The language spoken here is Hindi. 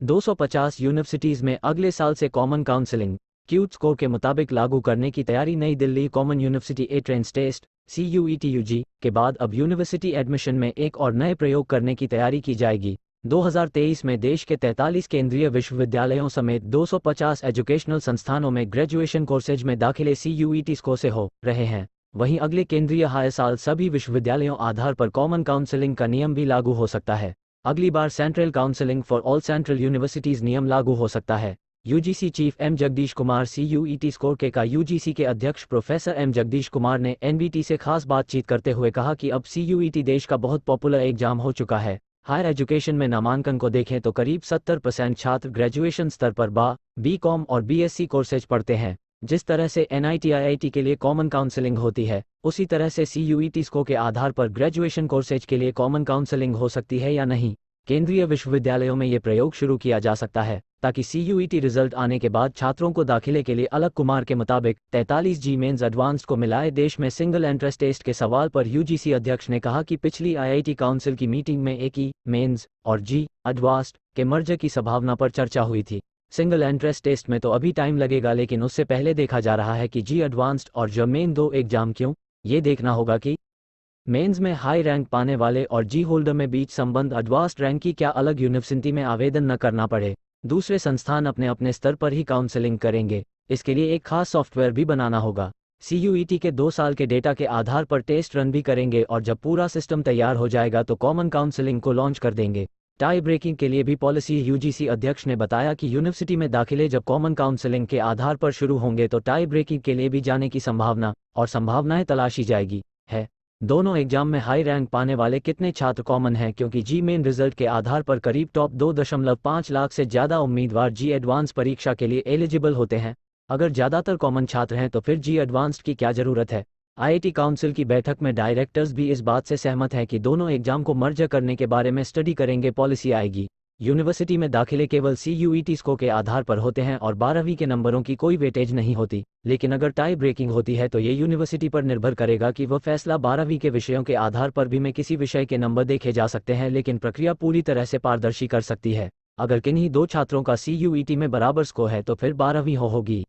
250 यूनिवर्सिटीज में अगले साल से कॉमन काउंसलिंग क्यूट स्कोर के मुताबिक लागू करने की तैयारी। नई Delhi common university entrance test CUET-UG के बाद अब यूनिवर्सिटी एडमिशन में एक और नए प्रयोग करने की तैयारी की जाएगी। 2023 में देश के 43 केंद्रीय विश्वविद्यालयों समेत 250 एजुकेशनल संस्थानों में ग्रेजुएशन कोर्सेज में दाखिले CUET स्कोर से हो रहे हैं। वहीं अगले केंद्रीय हाई साल सभी विश्वविद्यालयों आधार पर कॉमन काउंसलिंग का नियम भी लागू हो सकता है। अगली बार central counselling for all central universities नियम लागू हो सकता है। UGC chief M Jagdish Kumar CUET score के का यूजीसी के अध्यक्ष प्रोफेसर एम जगदीश कुमार ने NBT से खास बातचीत करते हुए कहा कि अब CUET देश का बहुत पॉपुलर एग्जाम हो चुका है। हायर एजुकेशन में नामांकन को देखें तो करीब 70% छात्र ग्रेजुएशन स्तर पर BCom और BSc कोर्सेज पढ़ते हैं। जिस तरह से NIT IIT के लिए कॉमन काउंसलिंग होती है, उसी तरह से CUET स्कोर के आधार पर ग्रेजुएशन कोर्सेज के लिए कॉमन काउंसलिंग हो सकती है या नहीं। केंद्रीय विश्वविद्यालयों में ये प्रयोग शुरू किया जा सकता है ताकि CUET रिजल्ट आने के बाद छात्रों को दाखिले के लिए अलग। कुमार के मुताबिक 43G मेंस एडवांस्ड को मिलाए देश में सिंगल एंट्रेंस टेस्ट के सवाल पर यूजीसी अध्यक्ष ने कहा कि पिछली IIT काउंसिल की मीटिंग में एक मेंस और G एडवांस्ड के मर्जर की संभावना पर चर्चा हुई थी। सिंगल एंट्रेंस टेस्ट में तो अभी टाइम लगेगा, लेकिन उससे पहले देखा जा रहा है कि G एडवांस्ड और J मेन दो एग्जाम क्यों। ये देखना होगा कि मेंस में हाई रैंक पाने वाले और G होल्डर में बीच संबंध एडवांस्ड रैंक की क्या अलग यूनिवर्सिटी में आवेदन न करना पड़े। दूसरे संस्थान अपने अपने स्तर पर ही काउंसलिंग करेंगे। इसके लिए एक खास सॉफ्टवेयर भी बनाना होगा। CUET के 2 साल के डेटा के आधार पर टेस्ट रन भी करेंगे और जब पूरा सिस्टम तैयार हो जाएगा तो कॉमन काउंसलिंग को लॉन्च कर देंगे। टाई ब्रेकिंग के लिए भी पॉलिसी। यूजीसी अध्यक्ष ने बताया कि यूनिवर्सिटी में दाखिले जब कॉमन काउंसलिंग के आधार पर शुरू होंगे तो टाई ब्रेकिंग के लिए भी जाने की संभावना और संभावनाएं तलाशी जाएगी है। दोनों एग्जाम में हाई रैंक पाने वाले कितने छात्र कॉमन हैं, क्योंकि G मेन रिजल्ट के आधार पर करीब टॉप 2.5 लाख से ज़्यादा उम्मीदवार G एडवांस परीक्षा के लिए एलिजिबल होते हैं। अगर ज़्यादातर कॉमन छात्र हैं तो फिर G एडवांस्ड की क्या ज़रूरत है। IIT काउंसिल की बैठक में डायरेक्टर्स भी इस बात से सहमत हैं कि दोनों एग्जाम को मर्ज करने के बारे में स्टडी करेंगे। पॉलिसी आएगी। यूनिवर्सिटी में दाखिले केवल CUET स्कोर के आधार पर होते हैं और 12वीं के नंबरों की कोई वेटेज नहीं होती, लेकिन अगर टाई ब्रेकिंग होती है तो ये यूनिवर्सिटी पर निर्भर करेगा कि वह फैसला 12वीं के विषयों के आधार पर भी में किसी विषय के नंबर देखे जा सकते हैं, लेकिन प्रक्रिया पूरी तरह से पारदर्शी कर सकती है। अगर किन्हीं 2 छात्रों का CUET में बराबर स्कोर है तो फिर 12वीं होगी।